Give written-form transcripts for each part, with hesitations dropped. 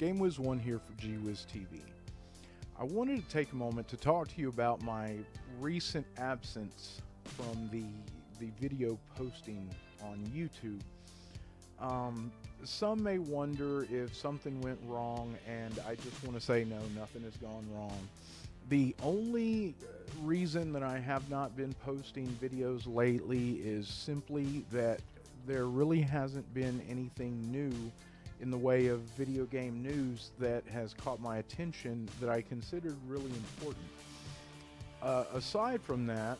GameWiz1 here for GWiz TV. I wanted to take a moment to talk to you about my recent absence from the video posting on YouTube. Some may wonder if something went wrong, and I just want to say no, nothing has gone wrong. The only reason that I have not been posting videos lately is simply that there really hasn't been anything new in the way of video game news that has caught my attention that I considered really important. Aside from that,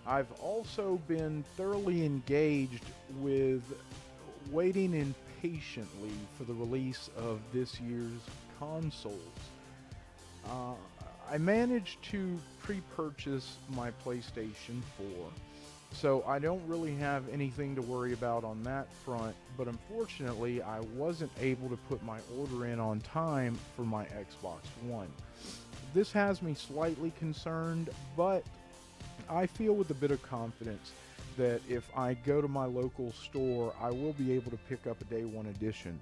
I've also been thoroughly engaged with waiting impatiently for the release of this year's consoles. I managed to pre-purchase my PlayStation 4, so I don't really have anything to worry about on that front, but unfortunately I wasn't able to put my order in on time for my Xbox One. This has me slightly concerned, but I feel with a bit of confidence that if I go to my local store, I will be able to pick up a Day One edition.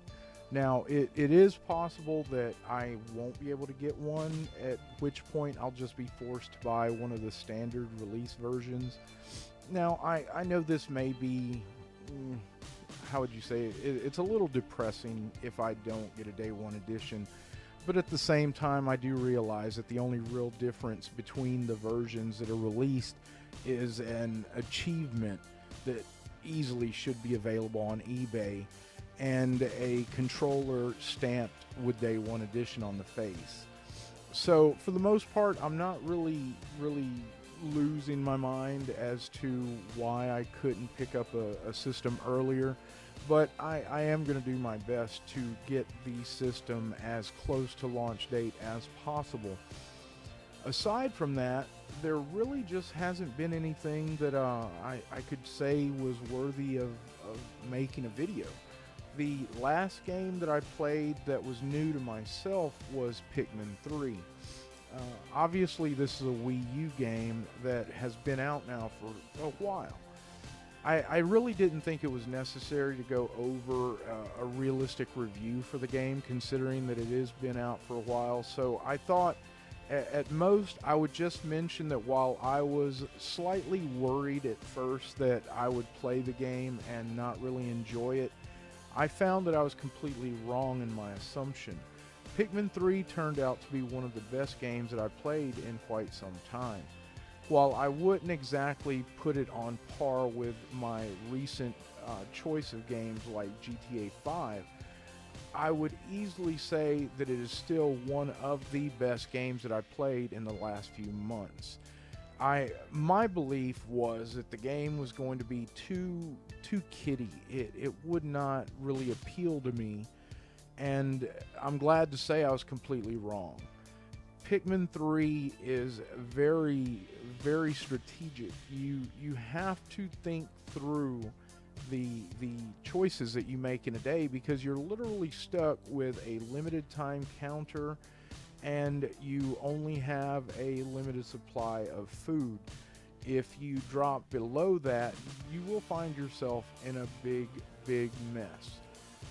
Now, it is possible that I won't be able to get one, at which point I'll just be forced to buy one of the standard release versions. Now, I know this may be, how would you say it? It's a little depressing if I don't get a Day One edition, but at the same time, I do realize that the only real difference between the versions that are released is an achievement that easily should be available on eBay and a controller stamped with Day One edition on the face. So for the most part, I'm not really losing my mind as to why I couldn't pick up a system earlier, but I am going to do my best to get the system as close to launch date as possible. Aside from that, there really just hasn't been anything that I could say was worthy of making a video. The last game that I played that was new to myself was Pikmin 3. Obviously, this is a Wii U game that has been out now for a while. I really didn't think it was necessary to go over a realistic review for the game, considering that it has been out for a while. So I thought at most I would just mention that while I was slightly worried at first that I would play the game and not really enjoy it, I found that I was completely wrong in my assumption. Pikmin 3 turned out to be one of the best games that I played in quite some time. While I wouldn't exactly put it on par with my recent choice of games like GTA 5, I would easily say that it is still one of the best games that I played in the last few months. My belief was that the game was going to be too kiddie. It would not really appeal to me, and I'm glad to say I was completely wrong. Pikmin 3 is very, very strategic. You have to think through the choices that you make in a day, because you're literally stuck with a limited time counter and you only have a limited supply of food. If you drop below that, you will find yourself in a big mess.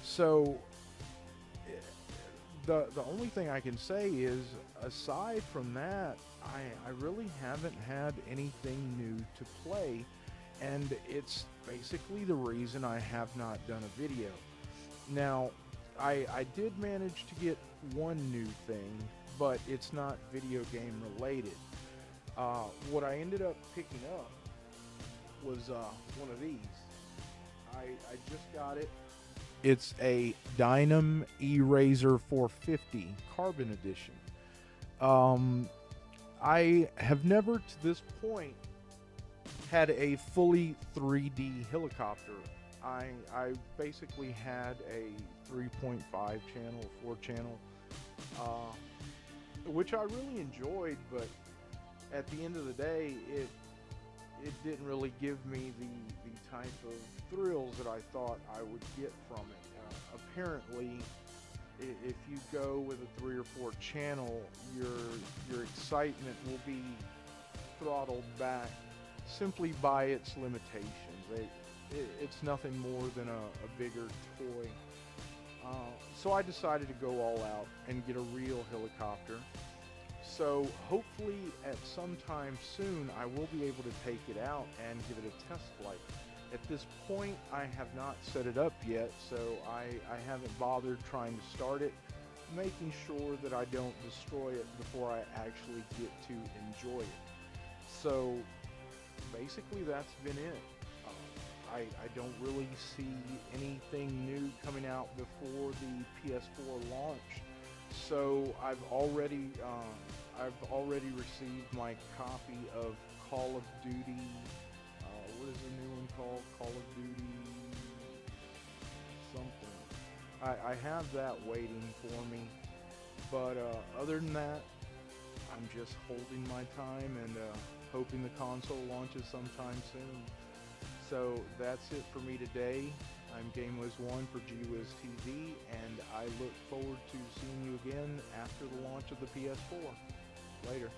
So the only thing I can say is, aside from that, I really haven't had anything new to play, and it's basically the reason I have not done a video. Now, I did manage to get one new thing, but it's not video game related. What I ended up picking up was one of these. I just got it. It's a Dynam Eraser 450 Carbon Edition. I have never to this point had a fully 3D helicopter. I basically had a 3.5 channel, 4 channel, which I really enjoyed, but at the end of the day, it didn't really give me the type of thrills that I thought I would get from it. Apparently, if you go with a 3 or 4 channel, your excitement will be throttled back simply by its limitations. It's nothing more than a bigger toy. So I decided to go all out and get a real helicopter. So hopefully at some time soon I will be able to take it out and give it a test flight. At this point I have not set it up yet, so I haven't bothered trying to start it, making sure that I don't destroy it before I actually get to enjoy it. So basically that's been it. I don't really see anything new coming out before the PS4 launch. So I've already received my copy of Call of Duty. What is the new one called? Call of Duty something. I have that waiting for me. But other than that, I'm just holding my time and hoping the console launches sometime soon. So that's it for me today. I'm GameWiz1 for GWiz TV, and I look forward to seeing you again after the launch of the PS4. Later.